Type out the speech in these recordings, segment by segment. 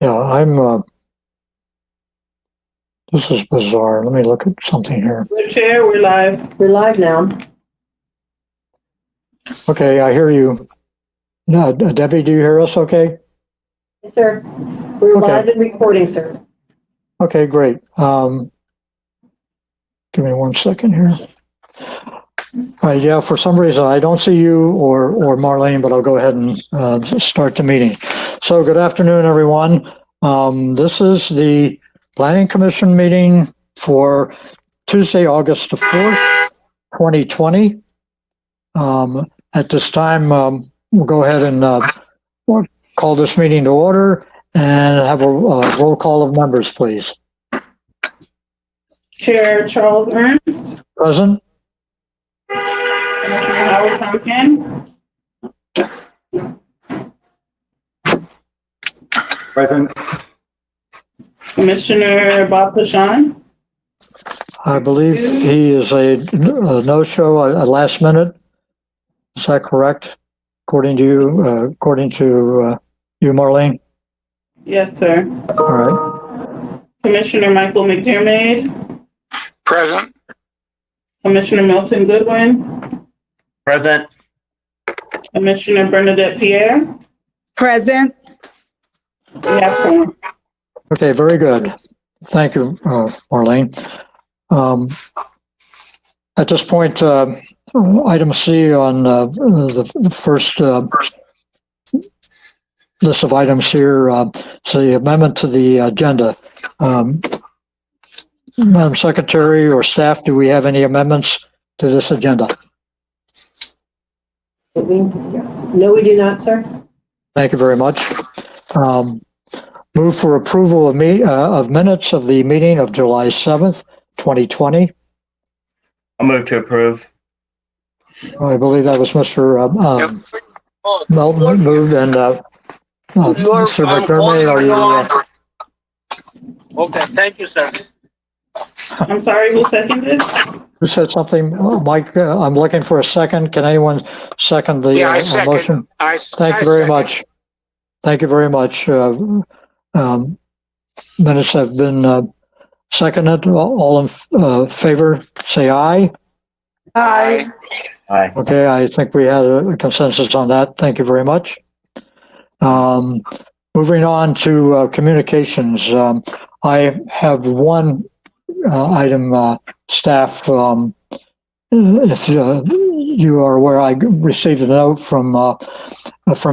Yeah, this is bizarre. Let me look at something here. Mr. Chair, we're live. We're live now. Okay, I hear you. No, Debbie, do you hear us okay? Yes, sir. We're Okay. live and recording, sir. Okay, great. Give me 1 second here. All right, yeah, for some reason, I don't see you or Marlene, but I'll go ahead and start the meeting. So good afternoon, everyone. This is the Planning Commission meeting for Tuesday, August the 4th, 2020. At this time, we'll go ahead and call this meeting to order and have a roll call of members, please. Chair Charles Ernst. Present. Commissioner Howard Tonkin. Present. Commissioner Bob Pashan. I believe he is a no-show at last minute. Is that correct? According to you, Marlene? Yes, sir. All right. Commissioner Michael McDermott. Present. Commissioner Milton Goodwin. Present. Commissioner Bernadette Pierre. Present. We have four. Okay, very good. Thank you, Marlene. At this point, item C on the first list of items here, is the amendment to the agenda. Madam Secretary or staff, do we have any amendments to this agenda? No, we do not, sir. Thank you very much. Move for approval of minutes of the meeting of July 7th, 2020. I'll move to approve. I believe that was Mr. Melton moved, and Mr. McDermott, are you? Okay, thank you, sir. I'm sorry, who seconded? Who said something? Mike, I'm looking for a second. Can anyone second the Yeah, I second. motion? Thank you very much. Thank you very much. Minutes have been seconded. All in favor, say aye. Aye. Aye. Okay, I think we had a consensus on that. Thank you very much. Moving on to communications. I have one item, staff. If you are aware, I received a note from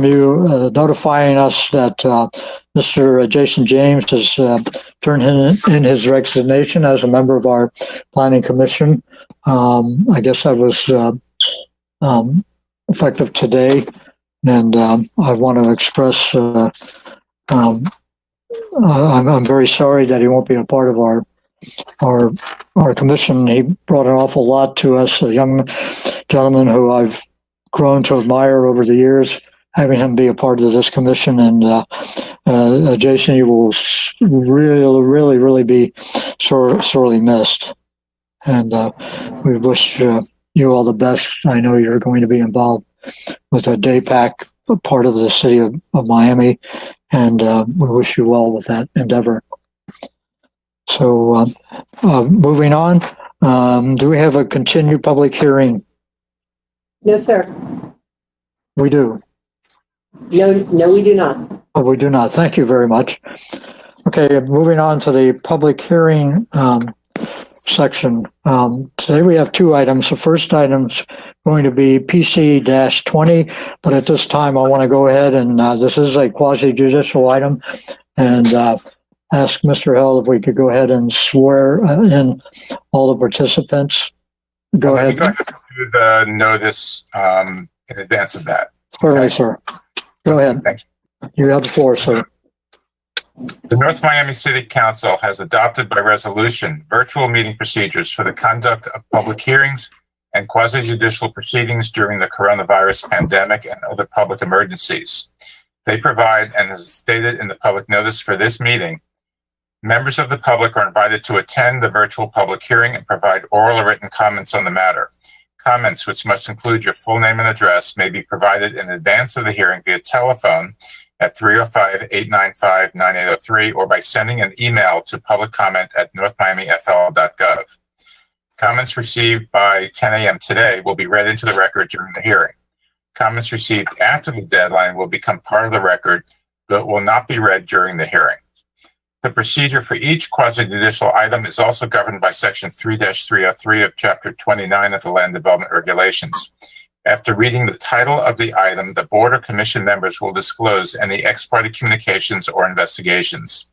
you notifying us that Mr. Jason James has turned in his resignation as a member of our Planning Commission. I guess that was effective today, and I want to express I'm very sorry that he won't be a part of our commission. He brought an awful lot to us, a young gentleman who I've grown to admire over the years, having him be a part of this commission. And Jason, you will really be sorely missed. And we wish you all the best. I know you're going to be involved with a day pack, a part of the city of Miami, and we wish you well with that endeavor. So moving on, do we have a continued public hearing? No, sir. We do. No, we do not. Oh, we do not. Thank you very much. Okay, moving on to the public hearing section. Today we have two items. The first item's going to be PC-20, but at this time I want to go ahead and this is a quasi-judicial item, and ask Mr. Hill if we could go ahead and swear in all the participants. Go ahead. Go ahead and do the notice in advance of that. Certainly, sir. Go ahead. Thank you. You have the floor, sir. The North Miami City Council has adopted by resolution virtual meeting procedures for the conduct of public hearings and quasi-judicial proceedings during the coronavirus pandemic and other public emergencies. They provide, and as stated in the public notice for this meeting, members of the public are invited to attend the virtual public hearing and provide oral or written comments on the matter. Comments, which must include your full name and address, may be provided in advance of the hearing via telephone at 305-895-9803 or by sending an email to publiccomment@northmiamifl.gov. Comments received by 10 a.m. today will be read into the record during the hearing. Comments received after the deadline will become part of the record, but will not be read during the hearing. The procedure for each quasi-judicial item is also governed by Section 3-303 of Chapter 29 of the Land Development Regulations. After reading the title of the item, the Board or Commission members will disclose any ex parte communications or investigations.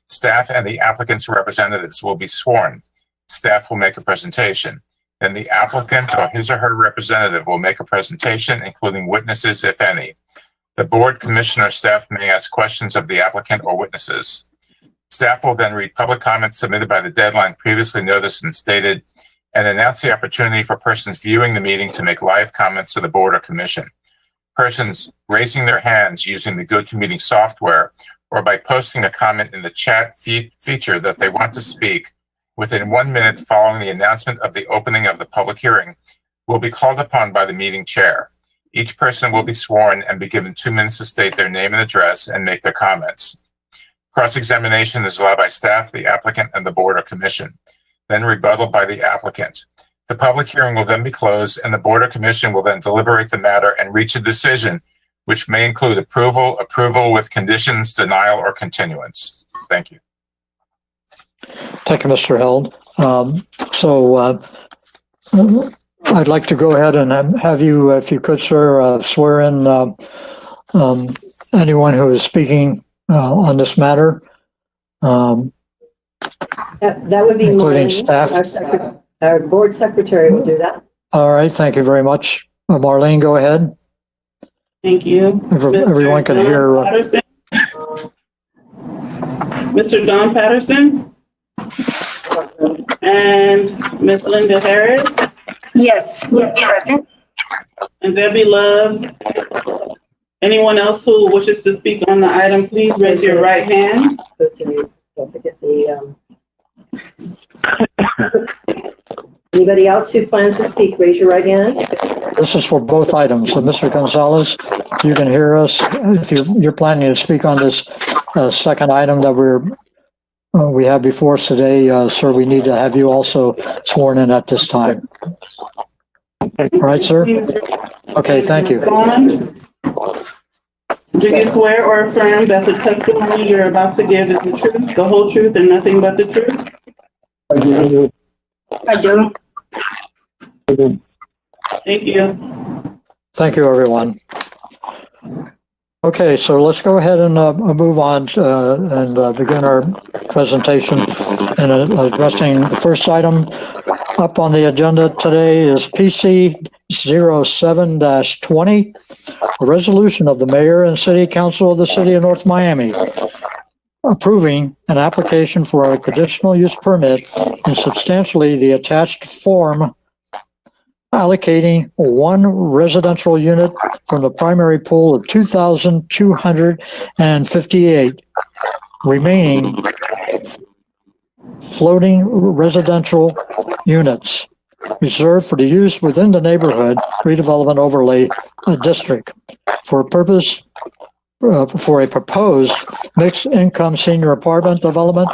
Staff and the applicant's representatives will be sworn. Staff will make a presentation. Then the applicant or his or her representative will make a presentation, including witnesses, if any. The board, commission, or staff may ask questions of the applicant or witnesses. Staff will then read public comments submitted by the deadline previously noticed and stated, and announce the opportunity for persons viewing the meeting to make live comments to the board or commission. Persons raising their hands using the GoToMeeting software or by posting a comment in the chat feature that they want to speak within 1 minute following the announcement of the opening of the public hearing will be called upon by the meeting chair. Each person will be sworn and be given 2 minutes to state their name and address and make their comments. Cross-examination is allowed by staff, the applicant, and the board or commission. Then rebuttal by the applicant. The public hearing will then be closed and the board or commission will then deliberate the matter and reach a decision, which may include approval with conditions, denial, or continuance. Thank you. Thank you, Mr. Held. I'd like to go ahead and have you, if you could, sir, swear in anyone who is speaking on this matter. That would be Including Marlene, staff. our board secretary will do that. All right, thank you very much. Marlene, go ahead. Thank you. Everyone can hear. Mr. Don Patterson and Ms. Linda Harris Yes, present. and Debbie Love. Anyone else who wishes to speak on the item, please raise your right hand. Don't forget the, anybody else who plans to speak, raise your right hand. This is for both items. So, Mr. Gonzalez, if you can hear us, if you're planning to speak on this second item that we have before us today, sir, we need to have you also sworn in at this time. All right, sir? Okay, thank you. Do you swear or affirm that the testimony you're about to give is the truth, the whole truth, and nothing but the truth? I do. Thank you. Thank you, everyone. Okay, so let's go ahead and move on and begin our presentation and addressing the first item up on the agenda today is PC 07-20, a resolution of the mayor and city council of the city of North Miami approving an application for a conditional use permit in substantially the attached form allocating one residential unit from the primary pool of 2,258 remaining floating residential units reserved for the use within the neighborhood redevelopment overlay district for a proposed mixed income senior apartment development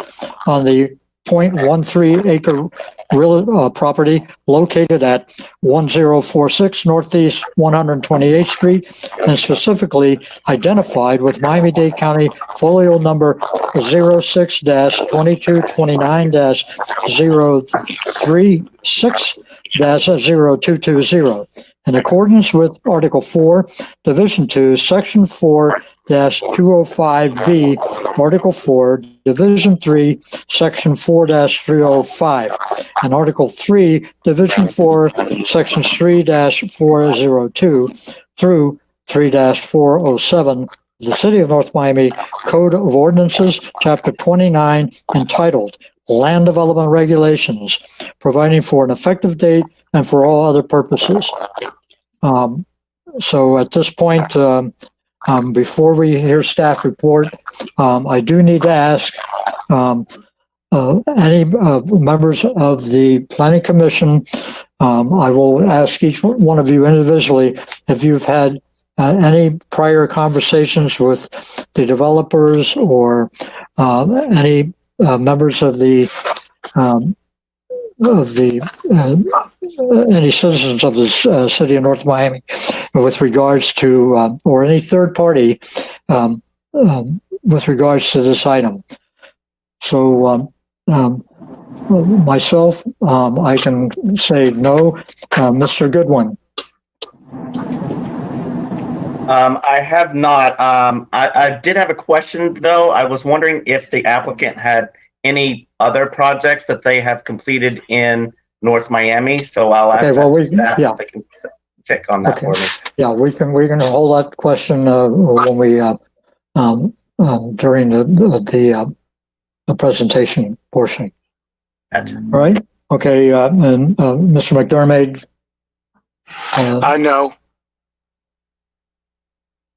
on the 0.13 acre real property located at 1046 Northeast 128th Street and specifically identified with Miami-Dade County folio number 06-2229-036-0220 in accordance with Article 4, Division 2, Section 4-205B, Article 4, Division 3, Section 4-305, and Article 3, Division 4, Sections 3-402 through 3-407, the City of North Miami Code of Ordinances, Chapter 29, entitled Land Development Regulations, providing for an effective date and for all other purposes. So at this point, before we hear staff report, I do need to ask any members of the Planning Commission, I will ask each one of you individually if you've had any prior conversations with the developers or any members of the any citizens of the city of North Miami with regards to or any third party with regards to this item. So myself, I can say no. Mr. Goodwin. I have not. I did have a question though. I was wondering if the applicant had any other projects that they have completed in North Miami. So I'll ask that if they can check on that for me. Yeah, we can hold that question when we during the presentation portion. Gotcha. All right. Okay. And Mr. McDermott. I know.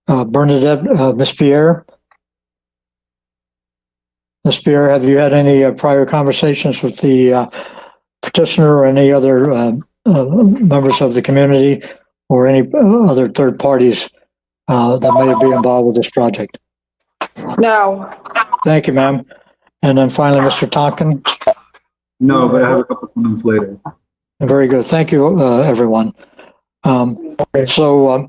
Bernadette, Ms. Pierre. Ms. Pierre, have you had any prior conversations with the petitioner or any other members of the community or any other third parties that may be involved with this project? No. Thank you, ma'am. And then finally, Mr. Tonkin. No, but I have a couple of comments later. Very good. Thank you, everyone. So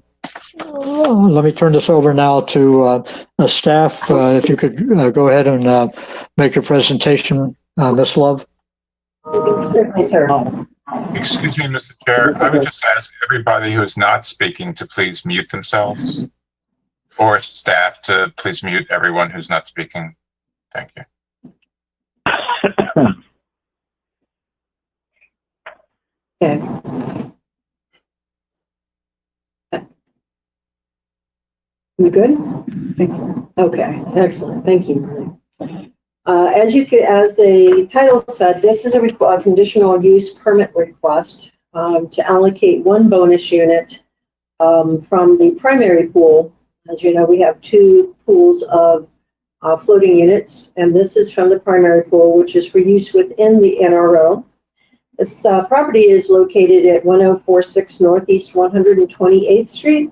let me turn this over now to staff. If you could go ahead and make your presentation, Ms. Love. Certainly, sir. Excuse me, Mr. Chair. I would just ask everybody who is not speaking to please mute themselves, or staff to please mute everyone who's not speaking. Thank you. Okay. You good? Thank you. Okay, excellent. Thank you. As the title said, this is a conditional use permit request to allocate one bonus unit from the primary pool. As you know, we have two pools of floating units, and this is from the primary pool, which is for use within the NRO. This property is located at 1046 Northeast 128th Street.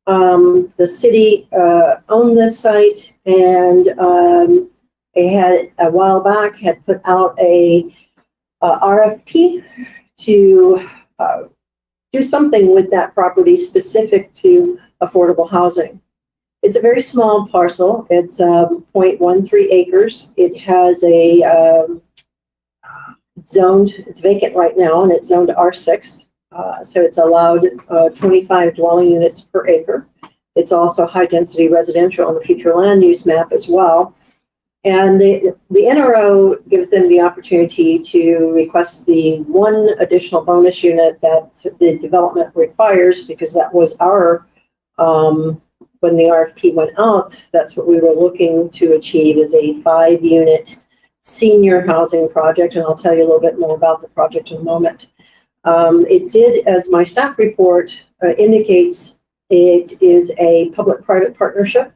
The city owned this site, and they had a while back had put out a RFP to do something with that property specific to affordable housing. It's a very small parcel. It's 0.13 acres. It has a it's vacant right now, and it's zoned R6. So it's allowed 25 dwelling units per acre. It's also high density residential on the future land use map as well. And the NRO gives them the opportunity to request the one additional bonus unit that the development requires, because that was our, when the RFP went out, that's what we were looking to achieve, is a 5-unit senior housing project. And I'll tell you a little bit more about the project in a moment. It did, as my staff report indicates, it is a public-private partnership.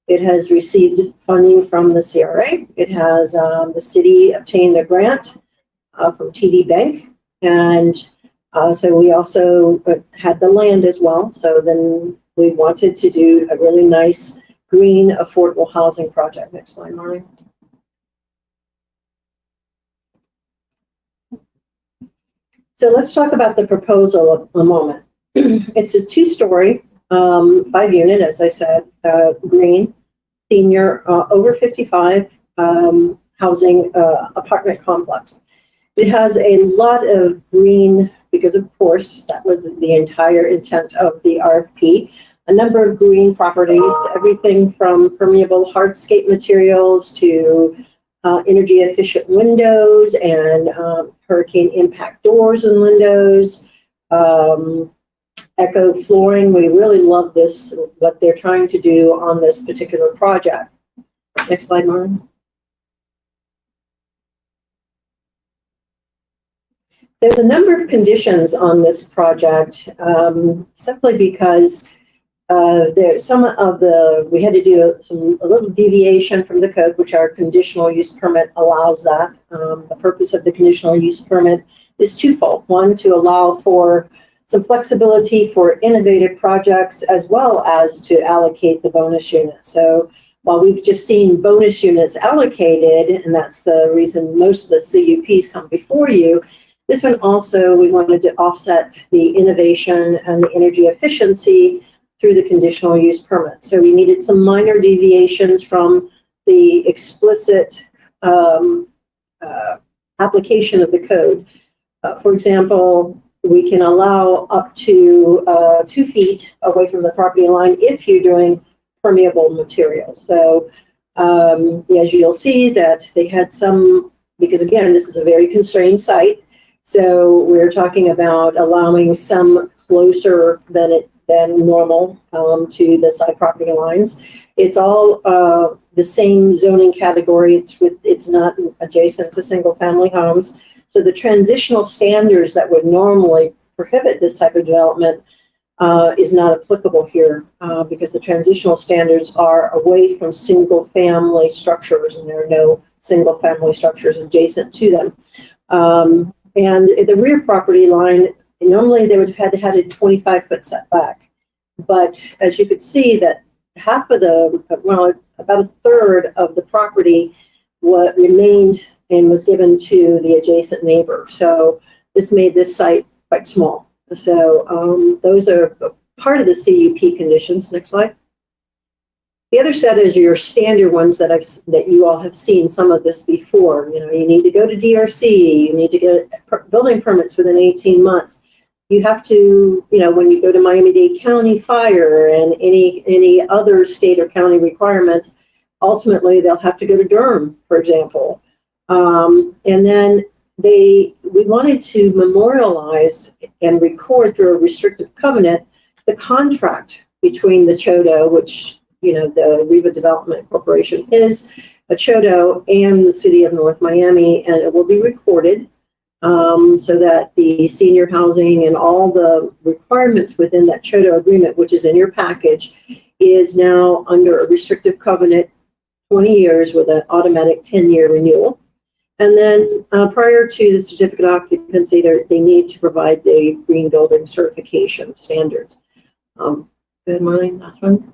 It has received funding from the CRA. It has, the city obtained a grant from TD Bank. And so we also had the land as well. So then we wanted to do a really nice green affordable housing project. Next slide, Maureen. So let's talk about the proposal a moment. It's a 2-story, 5-unit, as I said, green, senior, over 55 housing apartment complex. It has a lot of green because, of course, that was the entire intent of the RFP. A number of green properties, everything from permeable hardscape materials to energy efficient windows and hurricane impact doors and windows, echo flooring. We really love this, what they're trying to do on this particular project. Next slide, Martin. There's a number of conditions on this project, simply because there's some of we had to do a little deviation from the code, which our conditional use permit allows that. The purpose of the conditional use permit is twofold. One, to allow for some flexibility for innovative projects as well as to allocate the bonus units. So while we've just seen bonus units allocated, and that's the reason most of the CUPs come before you, this one also, we wanted to offset the innovation and the energy efficiency through the conditional use permit. So we needed some minor deviations from the explicit application of the code. For example, we can allow up to 2 feet away from the property line if you're doing permeable materials. So as you'll see that they had some, because again, this is a very constrained site. So we're talking about allowing some closer than normal to the side property lines. It's all the same zoning category. It's not adjacent to single family homes. So the transitional standards that would normally prohibit this type of development is not applicable here because the transitional standards are away from single family structures, and there are no single family structures adjacent to them. And the rear property line, normally they would have had a 25-foot setback. But as you could see that half of about a third of the property remained and was given to the adjacent neighbor. So this made this site quite small. So those are part of the CUP conditions. Next slide. The other set is your standard ones that you all have seen some of this before. You know, you need to go to DRC, you need to get building permits within 18 months. You have to, you know, when you go to Miami-Dade County Fire and any other state or county requirements, ultimately they'll have to go to Durham, for example. And then we wanted to memorialize and record through a restrictive covenant the contract between the CHODO, which, you know, the Riva Development Corporation is a CHODO, and the city of North Miami, and it will be recorded so that the senior housing and all the requirements within that CHODO agreement, which is in your package, is now under a restrictive covenant, 20 years with an automatic 10-year renewal. And then prior to the certificate of occupancy, they need to provide the green building certification standards. Good, Marlene, last one.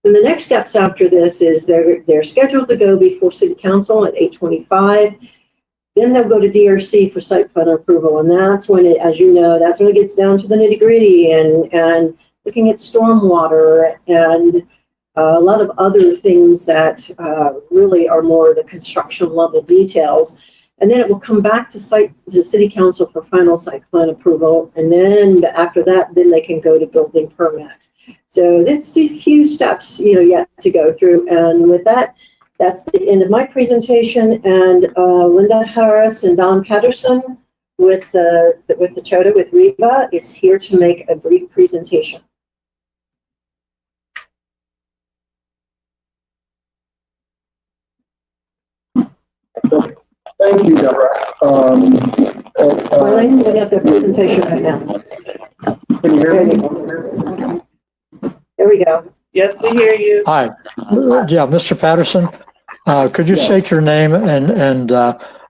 And the next steps after this is they're scheduled to go before City Council at 8:25. Then they'll go to DRC for site plan approval, and that's when it, as you know, that's when it gets down to the nitty gritty and looking at stormwater and a lot of other things that really are more the construction level details. And then it will come back to City Council for final site plan approval, and then after that, then they can go to building permit. So there's a few steps, you know, yet to go through. And with that, that's the end of my presentation. And Linda Harris and Don Patterson with the CHODO with Riva is here to make a brief presentation. Thank you, Deborah. Marlene's putting up their presentation right now. Can you hear me? There we go. Yes, we hear you. Hi. Yeah, Mr. Patterson, could you state your name and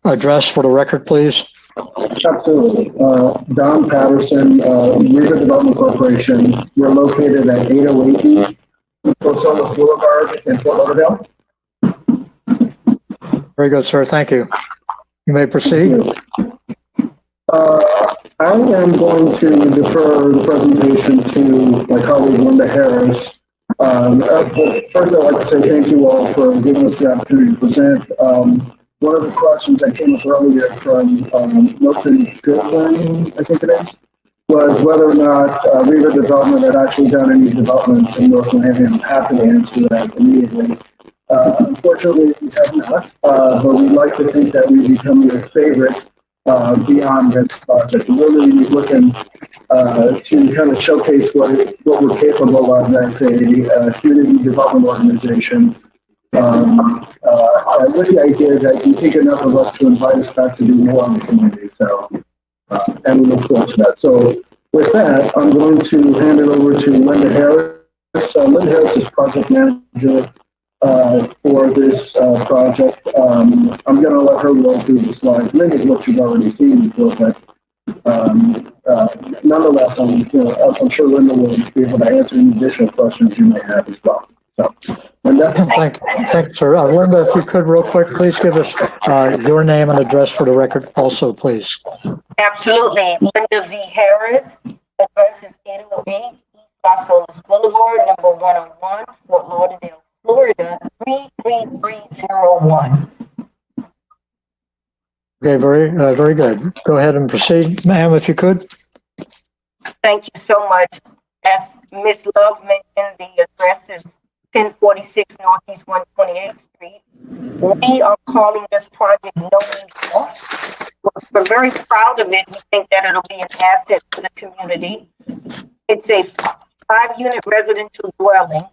address for the record, please? Absolutely. Don Patterson, Riva Development Corporation. We're located at 808 Los Alamos Boulevard in Fort Lauderdale. Very good, sir. Thank you. You may proceed. I am going to defer the presentation to my colleague Linda Harris. First, I'd like to say thank you all for giving us the opportunity to present. One of the questions that came up earlier from Milton Goodwin, I think it is, was whether or not Riva Development had actually done any developments in North Miami. I'm happy to answer that immediately. Unfortunately, we have not, but we'd like to think that we become your favorite beyond this project. We're really looking to kind of showcase what we're capable of as a community development organization. With the idea that you think enough of us to invite us back to do more in the community. So, and we look forward to that. So with that, I'm going to hand it over to Linda Harris. Linda Harris is project manager for this project. I'm going to let her roll through the slides. Many of what you've already seen before, but Nonetheless, I'm sure Linda will be able to answer any additional questions you may have as well. So, Linda? Thanks, sir. Linda, if you could real quick, please give us your name and address for the record also, please. Absolutely. Linda V. Harris, address is 808 East Los Olas Boulevard, number 101, Fort Lauderdale, Florida, 33301. Okay, very good. Go ahead and proceed, ma'am, if you could. Thank you so much. As Ms. Love mentioned, the address is 1046 Northeast 128th Street. We are calling this project No Means Lost. We're very proud of it. We think that it'll be an asset to the community. It's a 5-unit residential dwelling.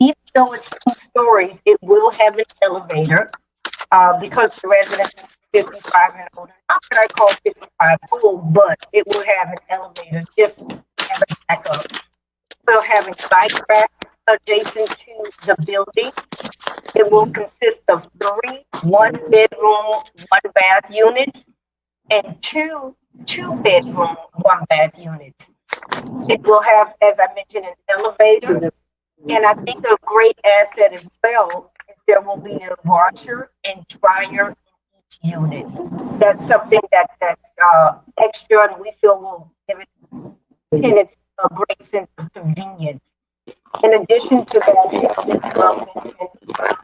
Even though it's 2 stories, it will have an elevator because the residents are 55 and older. Not that I call 55 old, but it will have an elevator just as a backup. We'll have a bike rack adjacent to the building. It will consist of 3 1-bedroom, 1-bath units and 2 2-bedroom, 1-bath units. It will have, as I mentioned, an elevator. And I think a great asset as well is there will be a washer and dryer in each unit. That's something that's extra, and we feel will give it tenants a great sense of convenience. In addition to that,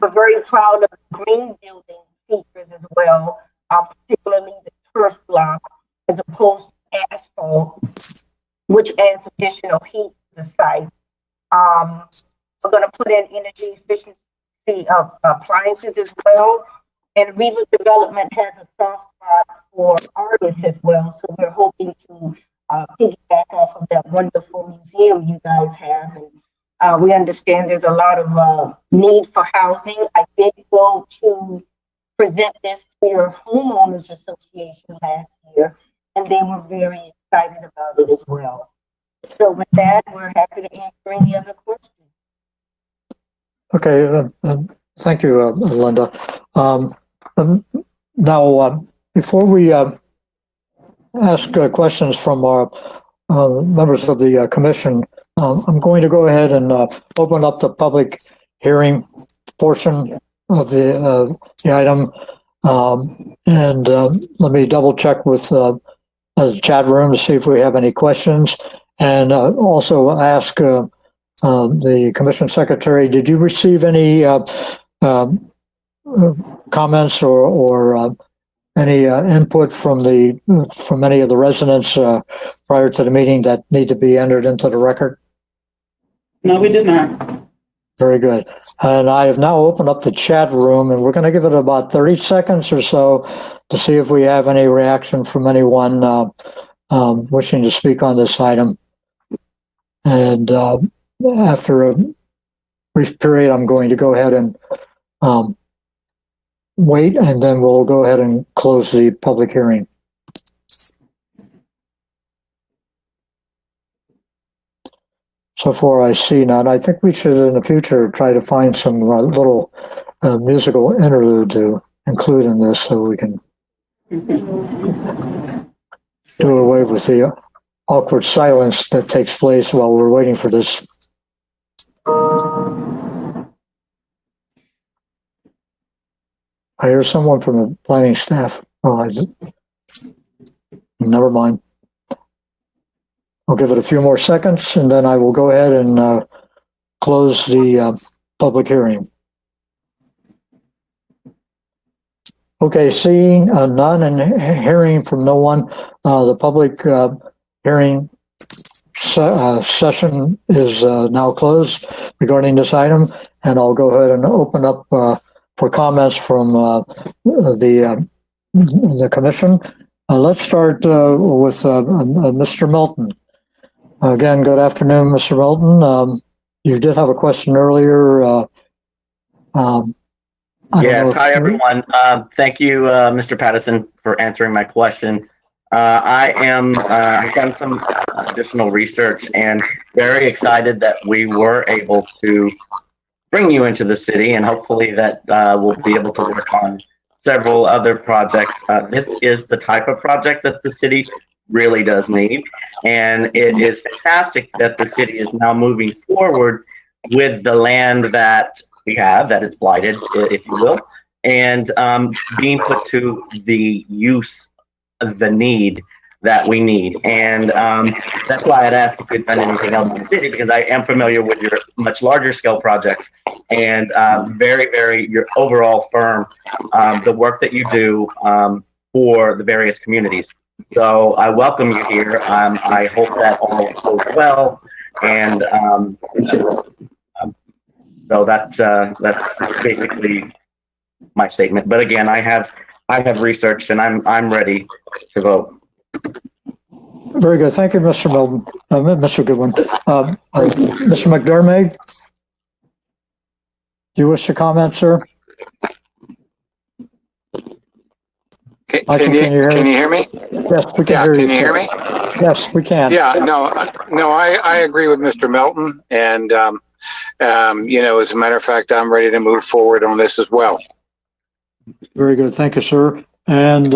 we're very proud of the green building features as well, particularly the turf block as opposed to asphalt, which adds additional heat to the site. We're going to put in energy efficiency appliances as well. And Riva Development has a soft spot for artists as well. So we're hoping to piggyback off of that wonderful museum you guys have. And we understand there's a lot of need for housing. I did go to present this to your homeowners association last year, and they were very excited about it as well. So with that, we're happy to answer any other questions. Okay, thank you, Linda. Now, before we ask questions from our members of the commission, I'm going to go ahead and open up the public hearing portion of the item. And let me double check with the chat room to see if we have any questions. And also ask the commission secretary, did you receive any comments or any input from any of the residents prior to the meeting that need to be entered into the record? No, we did not. Very good. And I have now opened up the chat room, and we're going to give it about 30 seconds or so to see if we have any reaction from anyone wishing to speak on this item. And after a brief period, I'm going to go ahead and wait, and then we'll go ahead and close the public hearing. So far, I see none. I think we should, in the future, try to find some little musical interlude to include in this so we can do away with the awkward silence that takes place while we're waiting for this. I hear someone from the planning staff. Oh, never mind. I'll give it a few more seconds, and then I will go ahead and close the public hearing. Okay, seeing none and hearing from no one, the public hearing session is now closed regarding this item, and I'll go ahead and open up for comments from the commission. Let's start with Mr. Milton. Again, good afternoon, Mr. Milton. You did have a question earlier. Yes, hi everyone. Thank you, Mr. Pattison, for answering my question. I've done some additional research and very excited that we were able to bring you into the city, and hopefully that we'll be able to work on several other projects. This is the type of project that the city really does need. And it is fantastic that the city is now moving forward with the land that we have, that is blighted, if you will, and being put to the use, the need that we need. And that's why I'd ask if you'd done anything else in the city, because I am familiar with your much larger scale projects and very, your overall firm, the work that you do for the various communities. So I welcome you here. I hope that all goes well. And so that's basically my statement. But again, I have researched and I'm ready to vote. Very good. Thank you, Mr. Milton, Mr. Goodwin. Mr. McDermott, do you wish to comment, sir? Can you hear me? Yes, we can hear you. Can you hear me? Yes, we can. Yeah, no, I agree with Mr. Melton, and as a matter of fact, I'm ready to move forward on this as well. Very good. Thank you, sir. And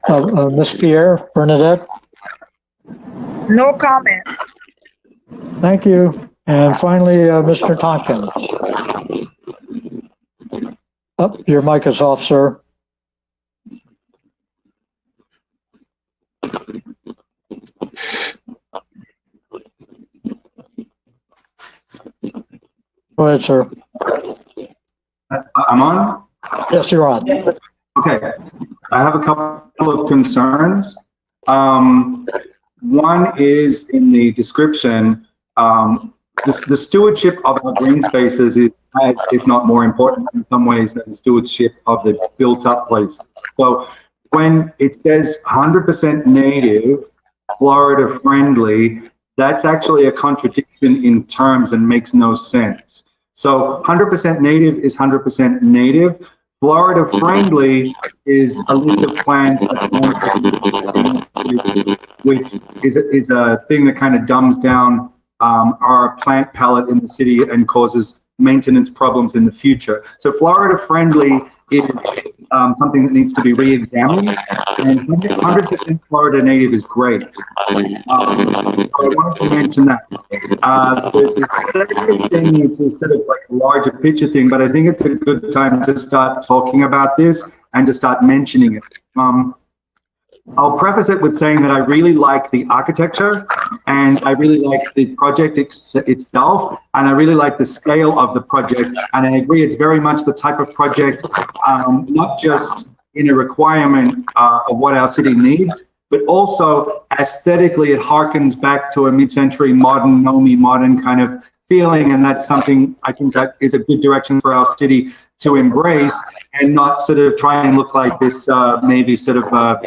Ms. Pierre, Bernadette? No comment. Thank you. And finally, Mr. Tonkin. Oh, your mic is off, sir. Go ahead, sir. I'm on? Yes, you're on. Okay. I have a couple of concerns. One is in the description, the stewardship of our green spaces is as, if not more important in some ways than the stewardship of the built up places. So when it says 100% native, Florida friendly, that's actually a contradiction in terms and makes no sense. So 100% native is 100% native. Florida friendly is a list of plants, which is a thing that kind of dumbs down our plant palette in the city and causes maintenance problems in the future. So Florida friendly is something that needs to be re-examined, and 100% Florida native is great. I wanted to mention that. There's this second thing, which is sort of like a larger picture thing, but I think it's a good time to start talking about this and to start mentioning it. I'll preface it with saying that I really like the architecture and I really like the project itself, and I really like the scale of the project. And I agree it's very much the type of project, not just in a requirement of what our city needs, but also aesthetically it harkens back to a mid-century modern, modern kind of feeling. And that's something I think that is a good direction for our city to embrace, and not sort of try and look like this maybe sort of a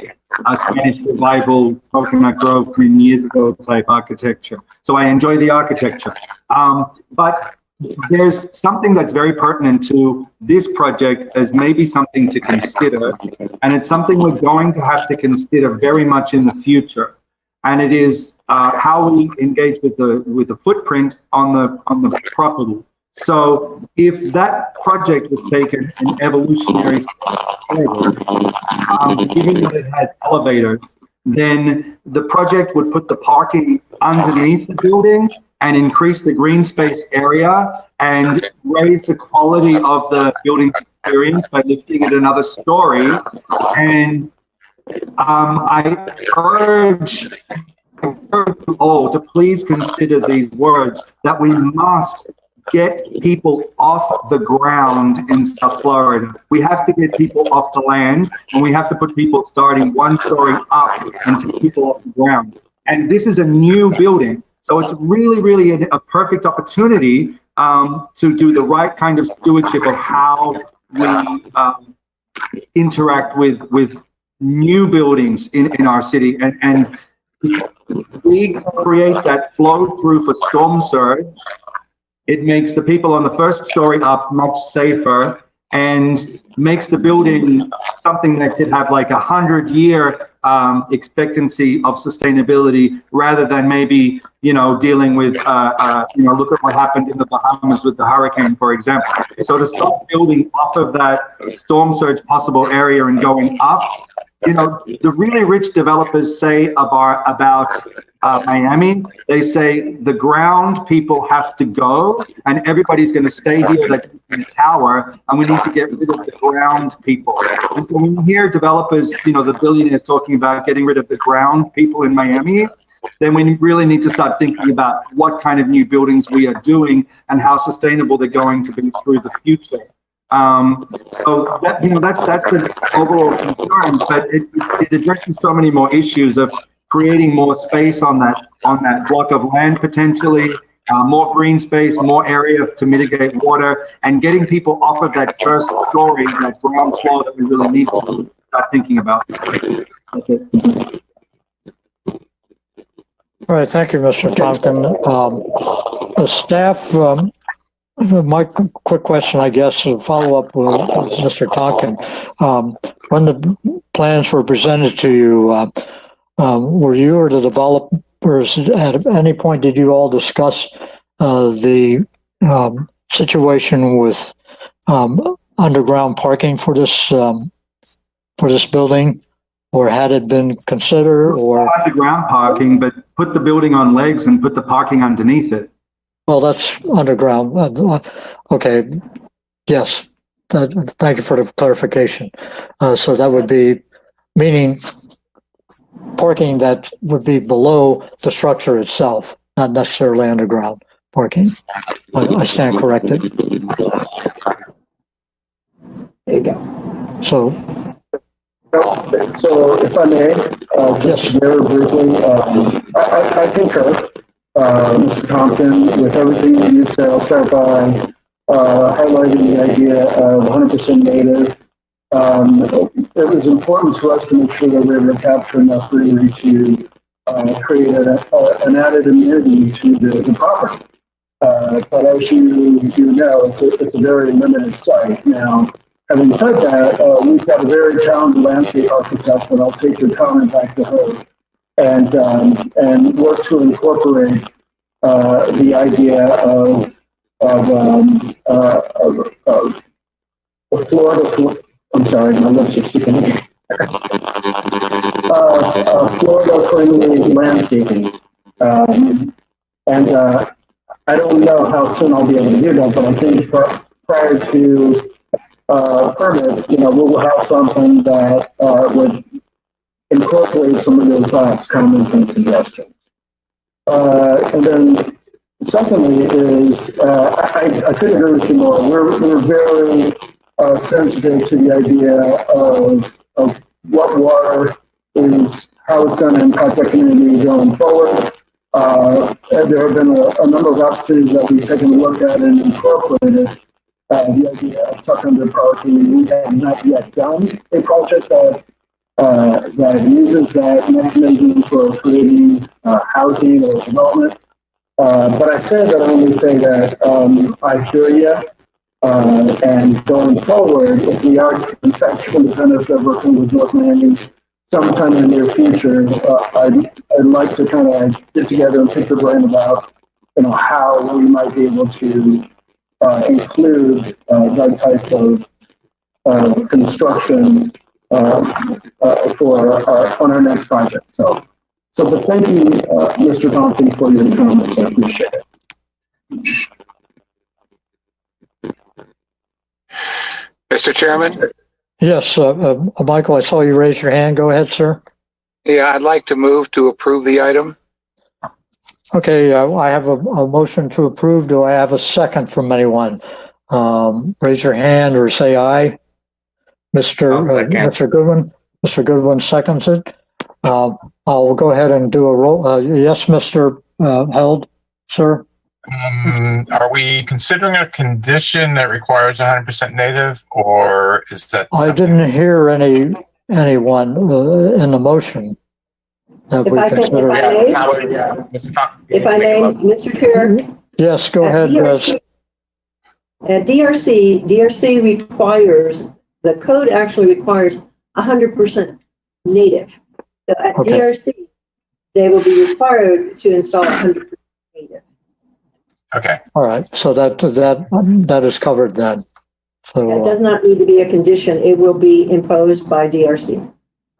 Spanish revival, Coconut Grove many years ago type architecture. So I enjoy the architecture. But there's something that's very pertinent to this project as maybe something to consider, and it's something we're going to have to consider very much in the future. And it is how we engage with the footprint on the property. So if that project was taken in evolutionary forward, given that it has elevators, then the project would put the parking underneath the building and increase the green space area and raise the quality of the building experience by lifting it another story. And I urge you all to please consider these words, that we must get people off the ground in South Florida. We have to get people off the land, and we have to put people starting one story up and to people off the ground. And this is a new building. So it's really a perfect opportunity to do the right kind of stewardship of how we interact with new buildings in our city. And we create that flow through for storm surge. It makes the people on the first story up much safer and makes the building something that could have like 100-year expectancy of sustainability, rather than maybe, dealing with, look at what happened in the Bahamas with the hurricane, for example. So to start building off of that storm surge possible area and going up you know, the really rich developers say about Miami, they say the ground people have to go and everybody's going to stay here like in the tower, and we need to get rid of the ground people. And so when you hear developers, you know, the billionaires talking about getting rid of the ground people in Miami, then we really need to start thinking about what kind of new buildings we are doing and how sustainable they're going to be through the future. So that, you know, that's an overall concern, but it addresses so many more issues of creating more space on that block of land potentially, more green space, more area to mitigate water, and getting people off of that first story, that ground floor that we really need to start thinking about. That's it. All right, thank you, Mr. Tompkin. The staff, my quick question, I guess, to follow up with Mr. Tonkin. When the plans were presented to you, were you or the developers at any point did you all discuss the situation with underground parking for this building, or had it been considered? Or underground parking, but put the building on legs and put the parking underneath it. well, that's underground. Okay. Yes. Thank you for the clarification. So that would be meaning parking that would be below the structure itself, not necessarily underground parking. I stand corrected. There you go. So, So if I may, just very briefly, I concur, Mr. Tompkin, with everything that you said. I'll start by highlighting the idea of 100% native. It was important to us to make sure that we were able to capture enough greenery to create an added amenity to the property. But as you know, it's a very limited site. Now, having said that, we've got a very talented landscape architect, and I'll take your comment back to her, and work to incorporate the idea of Florida. I'm sorry, my lips are sticking in. Florida-friendly landscaping, and I don't know how soon I'll be able to do that, but I think prior to permit, we will have something that would incorporate some of those thoughts, comments, and suggestions. And then, secondly, is I couldn't agree with you more. We're very sensitive to the idea of what water is, how it's going to impact our community going forward. There have been a number of opportunities that we've taken a look at and incorporated. The idea of tuck under parking. We have not yet done a project that uses that mechanism for creating housing or development. But I say that only say that I hear you. And going forward, if we are in fact for the benefit of working with North Miami sometime in the near future, I'd like to kind of get together and pick the brain about how we might be able to include that type of construction on our next project. So but thank you, Mr. Thompson, for your comments. I appreciate it. Mr. Chairman? yes, Michael, I saw you raise your hand. Go ahead, sir. Yeah, I'd like to move to approve the item. Okay, I have a motion to approve. Do I have a second from anyone? Raise your hand or say aye. Mr. Goodwin. Mr. Goodwin seconds it. I'll go ahead and do a roll. Yes, Mr. Held, sir. Are we considering a condition that requires 100% native, or is that? I didn't hear anyone in the motion that we consider. If I may, Mr. Chair. Yes, go ahead. At DRC requires, the code actually requires 100% native. So at DRC, they will be required to install 100% native. Okay. All right. So that is covered then. So That does not need to be a condition. It will be imposed by DRC.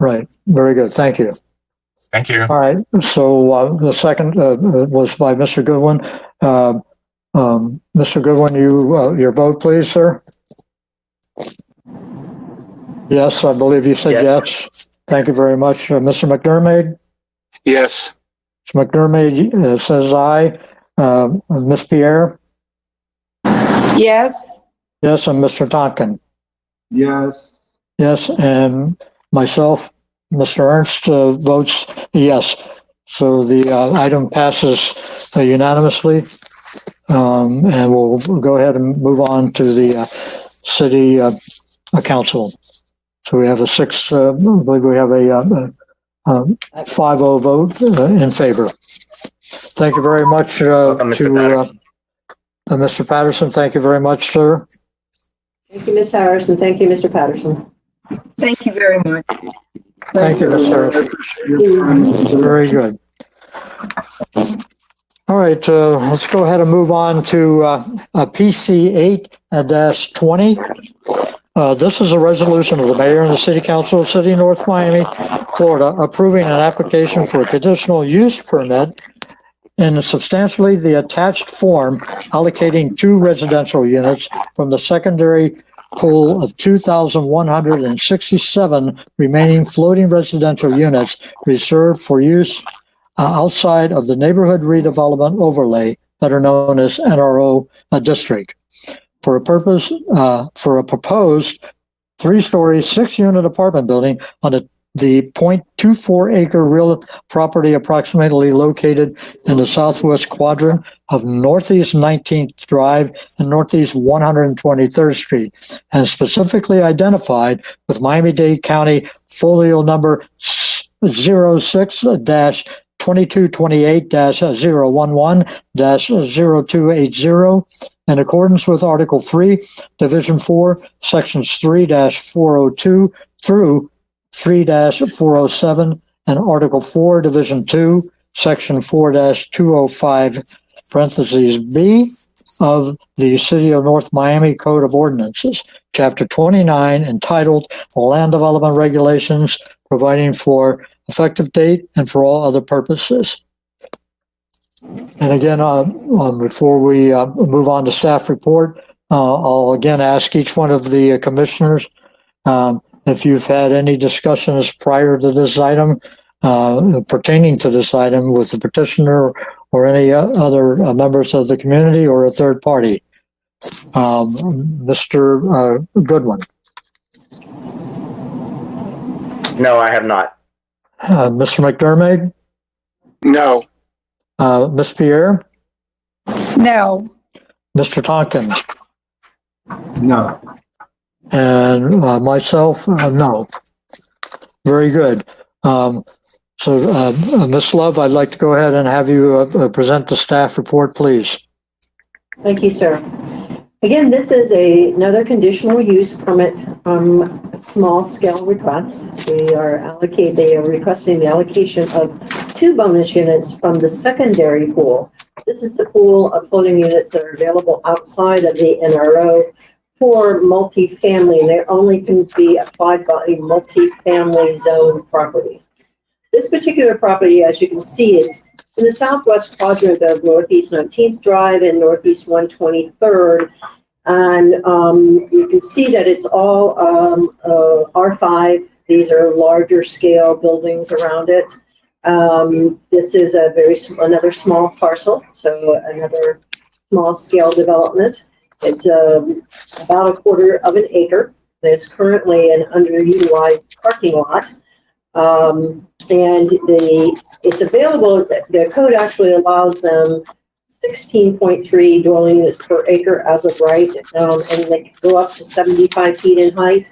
Right. Very good. Thank you. Thank you. All right. So the second was by Mr. Goodwin. Mr. Goodwin, your vote, please, sir. Yes, I believe you said yes. Thank you very much. Mr. McDermott? Yes. Mr. McDermott says aye. Ms. Pierre? Yes. Yes, and Mr. Tonkin? Yes. Yes, and myself, Mr. Ernst, votes yes. So the item passes unanimously. And we'll go ahead and move on to the city council. So we have I believe we have a 5-0 vote in favor. Thank you very much Welcome, Mr. to Mr. Patterson. Thank you very much, sir. Thank you, Ms. Harrison. Thank you, Mr. Patterson. Thank you very much. Thank you, Ms. Harrison. Very good. All right, let's go ahead and move on to PC 8-20. This is a resolution of the mayor and the city council of City of North Miami, Florida, approving an application for a conditional use permit in substantially the attached form, allocating 2 residential units from the secondary pool of 2,167 remaining floating residential units reserved for use outside of the neighborhood redevelopment overlay that are known as NRO district for a proposed 3-story, 6-unit apartment building on the 0.24 acre real property approximately located in the southwest quadrant of Northeast 19th Drive and Northeast 123rd Street, and specifically identified with Miami-Dade County folio number 06-2028-011-0280 in accordance with Article 3, Division 4, Sections 3-402 through 3-407 and Article 4, Division 2, Section 4-205, parentheses B of the City of North Miami Code of Ordinances, Chapter 29, entitled Land Development Regulations, providing for effective date and for all other purposes. And again, before we move on to staff report, I'll again ask each one of the commissioners if you've had any discussions prior to this item pertaining to this item with the petitioner or any other members of the community or a third party. Mr. Goodwin. No, I have not. Mr. McDermott. No. Ms. Pierre. No. Mr. Tonkin. No. And myself, no. Very good. Ms. Love, I'd like to go ahead and have you present the staff report, please. Thank you, sir. Again, this is another conditional use permit small scale request. They are requesting the allocation of 2 bonus units from the secondary pool. This is the pool of floating units that are available outside of the NRO for multifamily, and they only can be applied by multifamily zone properties. This particular property, as you can see, is in the southwest quadrant of Northeast 19th Drive and Northeast 123rd. And you can see that it's all R5. These are larger scale buildings around it. This is another small parcel, so another small scale development. It's about 1/4 of an acre. It's currently an underutilized parking lot. And it's available, the code actually allows them 16.3 dwelling units per acre as of right, and they can go up to 75 feet in height.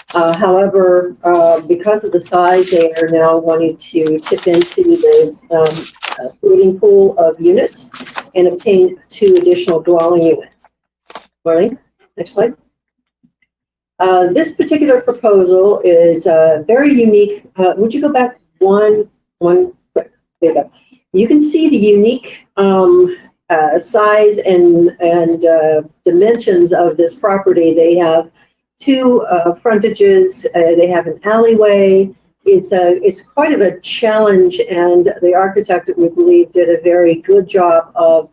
However, because of the size, they are now wanting to tip into the floating pool of units and obtain 2 additional dwelling units. Marlene, next slide. This particular proposal is very unique. Would you go back one quick? There you go. You can see the unique size and dimensions of this property. They have 2 frontages. They have an alleyway. it's quite of a challenge, and the architect, we believe, did a very good job of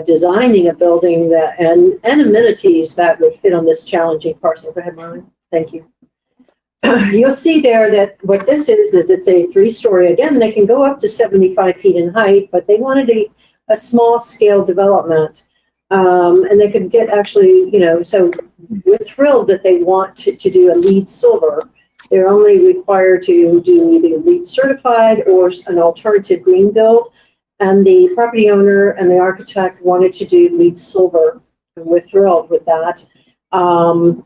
designing a building that and amenities that would fit on this challenging parcel. Go ahead, Marlon. Thank you. You'll see there that what this is it's a 3-story. Again, they can go up to 75 feet in height, but they wanted a small scale development. And they could get actually, so we're thrilled that they want to do a LEED Silver. They're only required to do either LEED certified or an alternative green build. And the property owner and the architect wanted to do LEED Silver, and we're thrilled with that.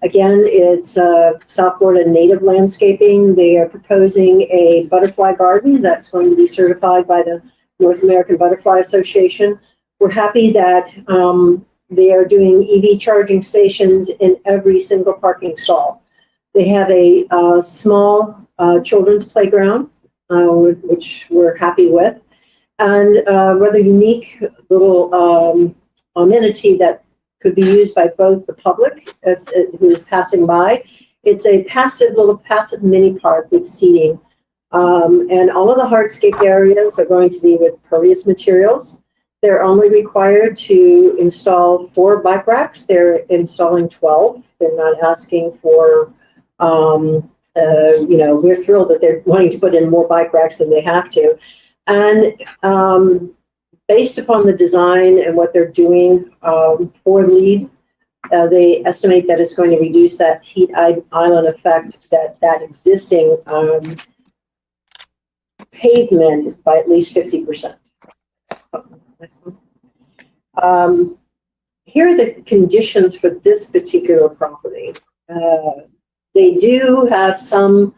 Again, it's South Florida native landscaping. They are proposing a butterfly garden that's going to be certified by the North American Butterfly Association. We're happy that they are doing EV charging stations in every single parking stall. They have a small children's playground, which we're happy with, and a rather unique little amenity that could be used by both the public who is passing by. It's a little passive mini park with seating. And all of the hardscape areas are going to be with pervious materials. They're only required to install 4 bike racks. They're installing 12. They're not asking for, we're thrilled that they're wanting to put in more bike racks than they have to. And based upon the design and what they're doing for LEED, they estimate that it's going to reduce that heat island effect that existing pavement by at least 50%. Here are the conditions for this particular property. They do have some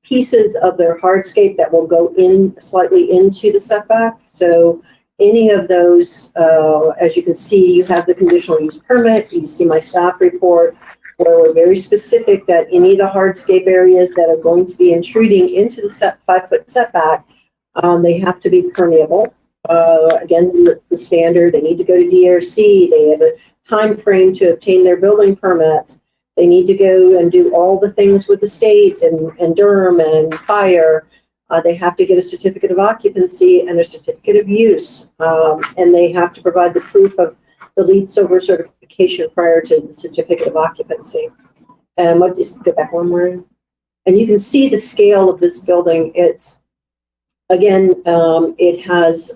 pieces of their hardscape that will go in slightly into the setback. So any of those, as you can see, you have the conditional use permit. You see my staff report where we're very specific that any of the hardscape areas that are going to be intruding into the 5-foot setback, they have to be permeable. Again, the standard, they need to go to DRC. They have a time frame to obtain their building permits. They need to go and do all the things with the state and Durham and fire. They have to get a certificate of occupancy and a certificate of use. And they have to provide the proof of the LEED Silver certification prior to the certificate of occupancy. And just go back one more. And you can see the scale of this building. It's, again, it has,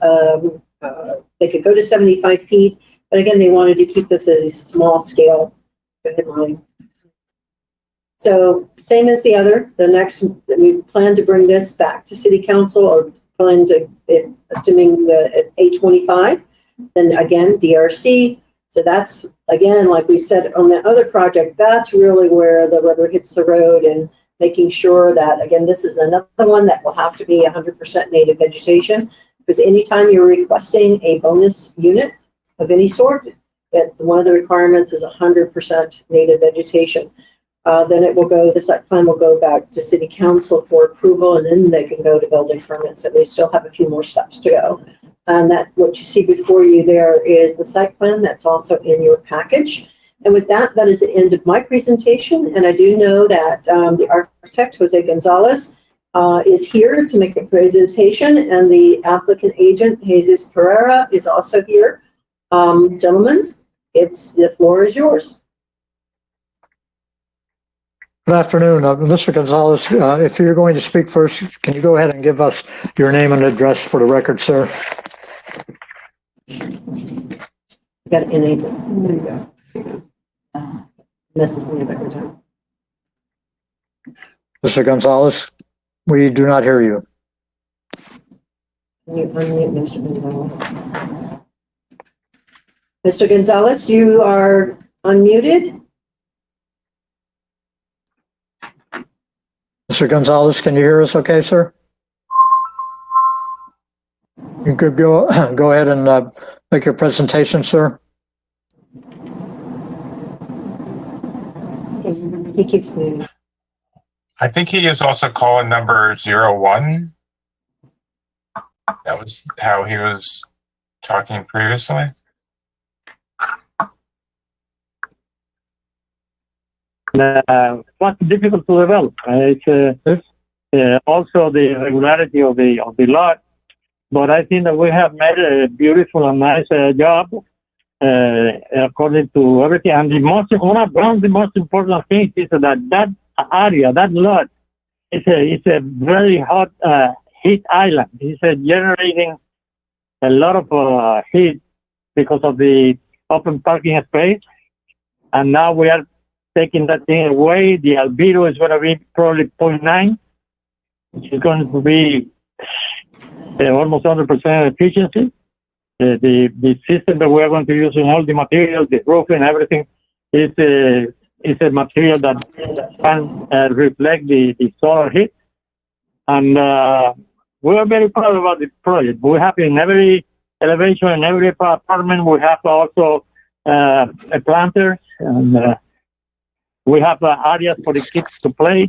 they could go to 75 feet, but again, they wanted to keep this as a small scale. Go ahead, Ryan. So same as the other, we plan to bring this back to City Council, or plan to, assuming at 825, then again, DRC. So that's, again, like we said on the other project, that's really where the rubber hits the road, and making sure that, again, this is another one that will have to be 100% native vegetation, because anytime you're requesting a bonus unit of any sort, one of the requirements is 100% native vegetation. Then it will go, the site plan will go back to City Council for approval, and then they can go to building permits. So they still have a few more steps to go. And that, what you see before you there is the site plan that's also in your package. And with that, that is the end of my presentation. And I do know that the architect, Jose Gonzalez, is here to make a presentation, and the applicant agent, Jesus Pereira, is also here. Gentlemen, the floor is yours. Good afternoon, Mr. Gonzalez. If you're going to speak first, can you go ahead and give us your name and address for the record, sir? Got it enabled. There you go. This is the record time. Mr. Gonzalez, we do not hear you. Can you unmute Mr. Gonzalez? Mr. Gonzalez, you are unmuted. Mr. Gonzalez, can you hear us okay, sir? You could go ahead and make your presentation, sir. He keeps moving. I think he is also calling number 01. That was how he was talking previously. what's difficult to develop. It's also the regularity of the lot. But I think that we have made a beautiful and nice job according to everything. And one of the most important things is that area, that lot, it's a very hot heat island. It's generating a lot of heat because of the open parking space. And now we are taking that thing away. The albedo is going to be probably 0.9, which is going to be almost 100% efficiency. The system that we are going to use in all the materials, the roofing, everything, is a material that can reflect the solar heat. And we are very proud about the project. We have in every elevation, in every apartment, we have also planters, and we have areas for the kids to play.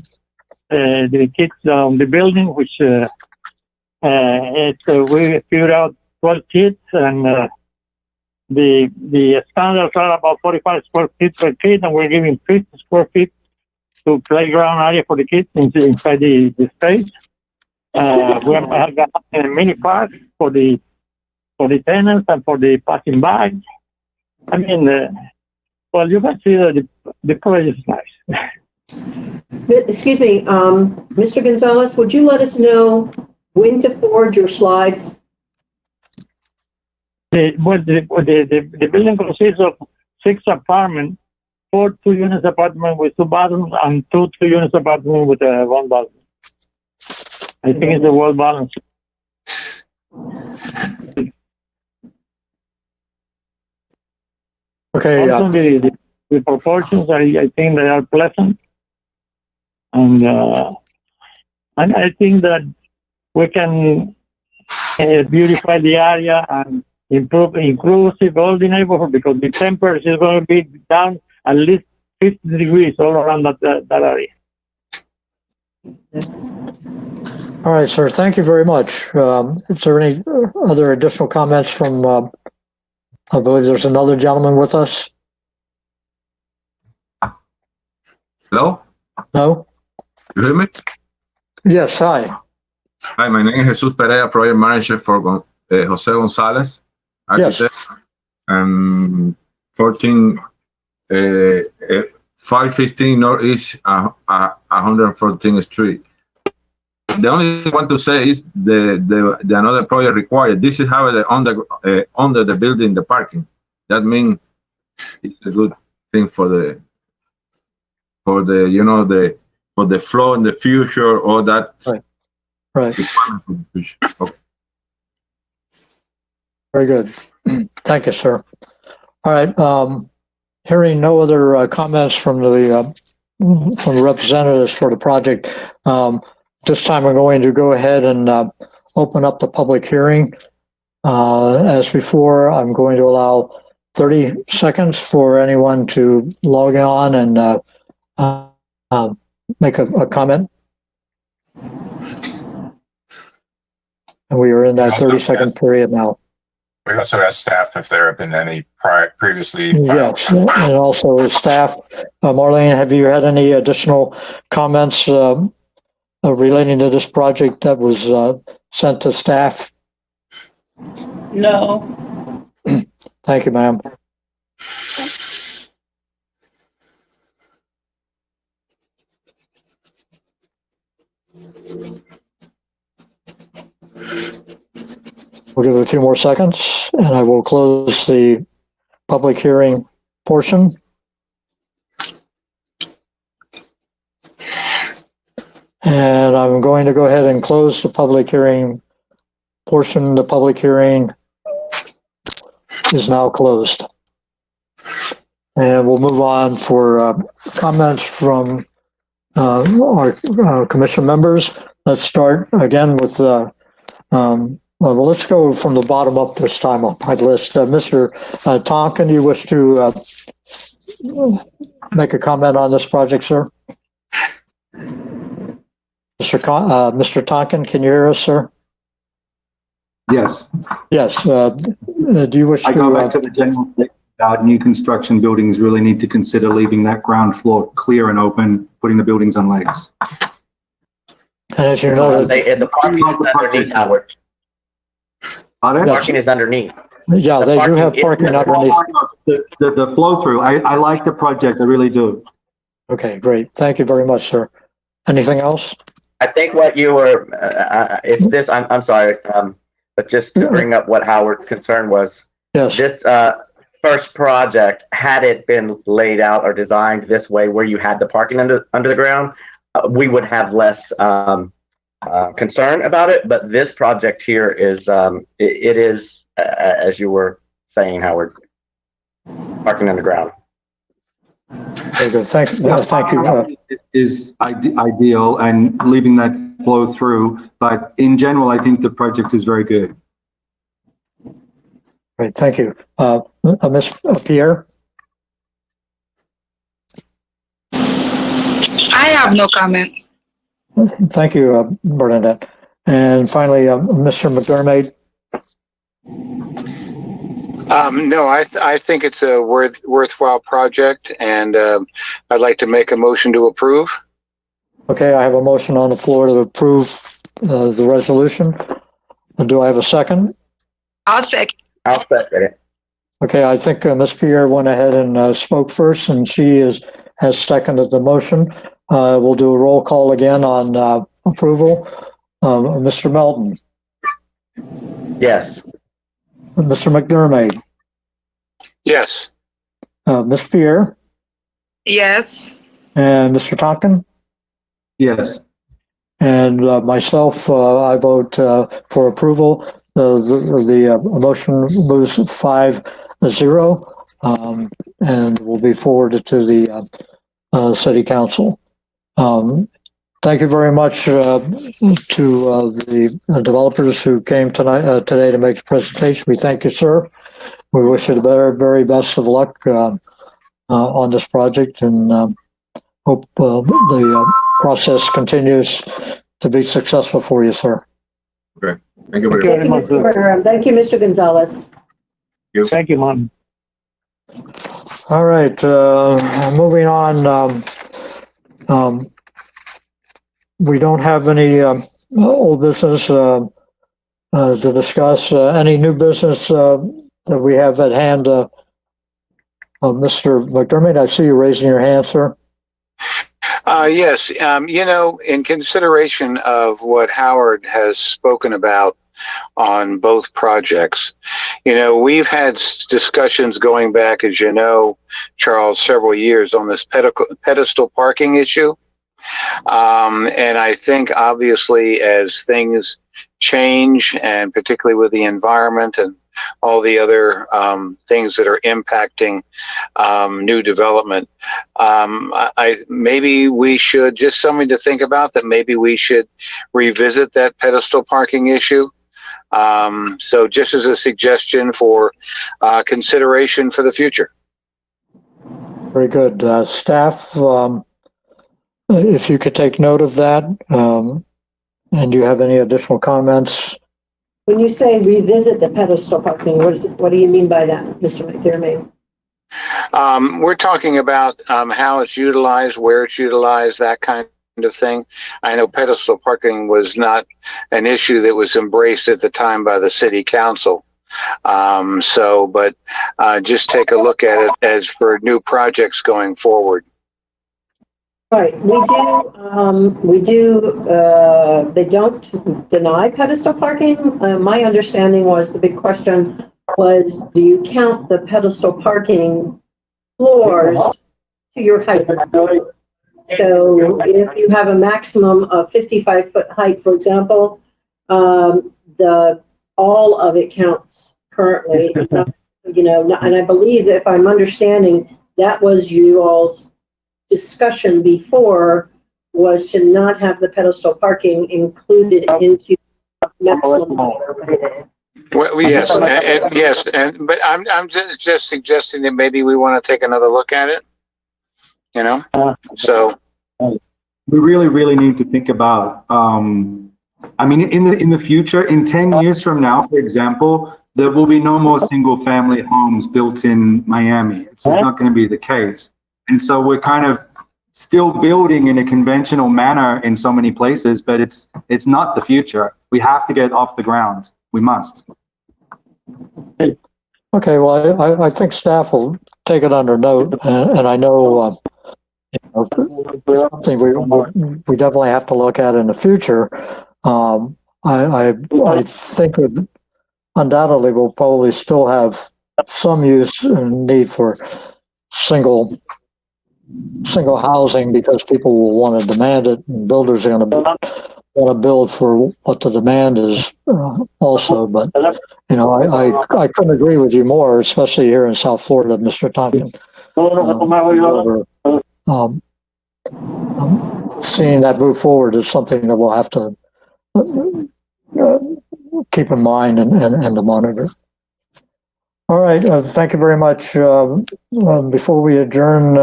The kids on the building, which we figured out 12 kids, and the standards are about 45 square feet per kid, and we're giving 50 square feet to playground area for the kids inside the space. We have got a mini park for the tenants and for the passing by. I mean, well, you can see that the project is nice. Excuse me, Mr. Gonzalez, would you let us know when to forward your slides? The building consists of 6 apartments, 4 2-unit apartments with 2 bathrooms, and 2 3-unit apartments with 1 bathroom. I think it's a well balanced. Okay. Also, the proportions, I think they are pleasant, and I think that we can beautify the area and improve inclusive all the neighborhood, because the temperature is going to be down at least 50 degrees all around that area. All right, sir. Thank you very much. Is there any other additional comments from, I believe there's another gentleman with us? Hello? No? You hear me? Yes, hi. Hi, my name is Jesus Pereira, project manager for Jose Gonzalez, architect. Yes. 515 Northeast 114th Street. The only thing I want to say is the another project required. This is how under the building, the parking. That means it's a good thing for the for the flow in the future, or that. Right. Okay. Very good. Thank you, sir. All right. Hearing no other comments from the representatives for the project, this time we're going to go ahead and open up the public hearing. As before, I'm going to allow 30 seconds for anyone to log on and make a comment. And we are in that 30-second period now. We also asked staff if there have been any previously filed. Yes, and also staff. Marlene, have you had any additional comments relating to this project that was sent to staff? No. Thank you, ma'am. We'll give it a few more seconds, and I will close the public hearing portion. And I'm going to go ahead and close the public hearing portion. The public hearing is now closed. And we'll move on for comments from our commission members. Let's start again with well, let's go from the bottom up this time on my list. Mr. Tonkin, you wish to make a comment on this project, sir? Mr. Tonkin, can you hear us, sir? Yes. Yes. Do you wish I go back to? to the general new construction buildings really need to consider leaving that ground floor clear and open, putting the buildings on legs. And as you know, The parking is underneath, Howard. Pardon? Parking is underneath. yeah, The they do parking have is- parking underneath. The flow through, I like the project, I really do. Okay, great. Thank you very much, sir. Anything else? I think what you were, if this, I'm sorry, but just to bring up what Howard's concern was, Yes. this first project, had it been laid out or designed this way where you had the parking under the ground, we would have less concern about it. But this project here is, it is, as you were saying, Howard, parking underground. Very good. Thank you. Is ideal and leaving that flow through, but in general, I think the project is very good. Great, thank you. Ms. Pierre? I have no comment. Thank you, Bernadette. And finally, Mr. McDermott? No, I think it's a worthwhile project, and I'd like to make a motion to approve. Okay, I have a motion on the floor to approve the resolution. Do I have a second? I'll second. I'll second it. Okay, I think Ms. Pierre went ahead and spoke first, and she has seconded the motion. We'll do a roll call again on approval. Mr. Melton? Yes. Mr. McDermott? Yes. Ms. Pierre? Yes. And Mr. Tonkin? Yes. And myself, I vote for approval. The motion moves 5-0 and will be forwarded to the city council. Thank you very much to the developers who came today to make the presentation. We thank you, sir. We wish you the very, very best of luck on this project, and hope the process continues to be successful for you, sir. Okay. Thank you Thank very much. Thank you, Mr. Turner. Thank you, Mr. Gonzalez. Thank you, Mom. All right, moving on. We don't have any old business to discuss. Any new business that we have at hand? Mr. McDermott, I see you raising your hand, sir. Yes. In consideration of what Howard has spoken about on both projects, we've had discussions going back, as you know, Charles, several years on this pedestal parking issue. And I think obviously as things change, and particularly with the environment and all the other things that are impacting new development, maybe we should, just something to think about, that maybe we should revisit that pedestal parking issue. So just as a suggestion for consideration for the future. Very good. Staff, if you could take note of that, and do you have any additional comments? When you say revisit the pedestal parking, what do you mean by that, Mr. McDermott? We're talking about how it's utilized, where it's utilized, that kind of thing. I know pedestal parking was not an issue that was embraced at the time by the city council. But just take a look at it as for new projects going forward. Right, we do, they don't deny pedestal parking. My understanding was the big question was, do you count the pedestal parking floors to your height? So if you have a maximum of 55-foot height, for example, all of it counts currently, and I believe, if I'm understanding, that was you all's discussion before, was to not have the pedestal parking included into maximum. Well, yes, but I'm just suggesting that maybe we want to take another look at it. So we really need to think about. In the future, in 10 years from now, for example, there will be no more single-family homes built in Miami. It's just not going to be the case. And so we're kind of still building in a conventional manner in so many places, but it's not the future. We have to get off the ground. We must. Okay, well, I think staff will take it under note, and I know, something we definitely have to look at in the future. I think that undoubtedly we'll probably still have some use and need for single housing because people will want to demand it, and builders are going to want to build for what the demand is also. But I couldn't agree with you more, especially here in South Florida, Mr. Tompkins. Seeing that move forward is something that we'll have to keep in mind and to monitor. All right, thank you very much. Before we adjourn,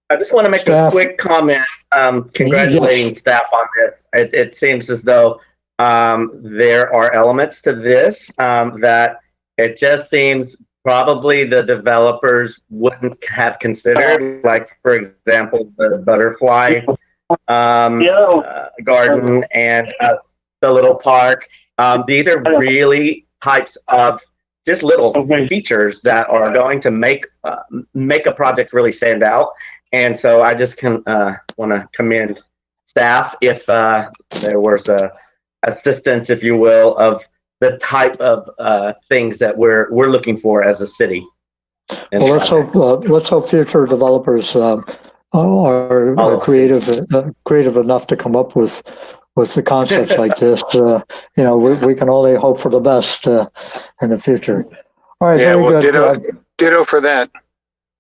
I just want to make staff. a quick comment, congratulating staff on this. It seems as though there are elements to this that it just seems probably the developers wouldn't have considered, like, for example, the butterfly garden and the little park. These are really types of just little features that are going to make a project really stand out. And so I just want to commend staff if there was a assistance, if you will, of the type of things that we're looking for as a city. Well, let's hope future developers are creative enough to come up with the concepts like this. We can only hope for the best in the future. All right, very good. Ditto for that.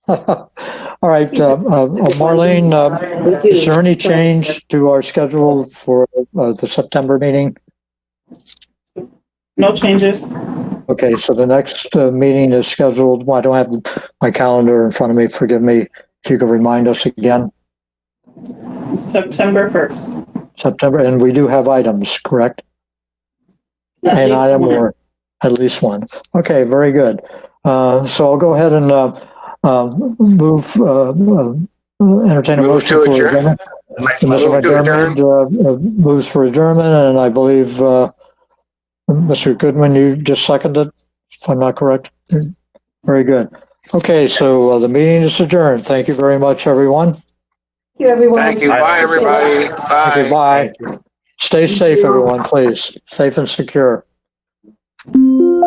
All right, Marlene, is there any change to our schedule for the September meeting? No changes. Okay, so the next meeting is scheduled. Well, I don't have my calendar in front of me. Forgive me if you could remind us again. September 1st. September, and we do have items, correct? An item or at least one. Okay, very good. So I'll go ahead and entertain a motion for adjournment. Mr. McDermott moves for adjournment, and I believe Mr. Goodman, you just seconded, if I'm not correct. Very good. Okay, so the meeting is adjourned. Thank you very much, everyone. Thank you, everyone. Thank you. Bye, everybody. Bye. Okay, bye. Stay safe, everyone, please. Safe and secure.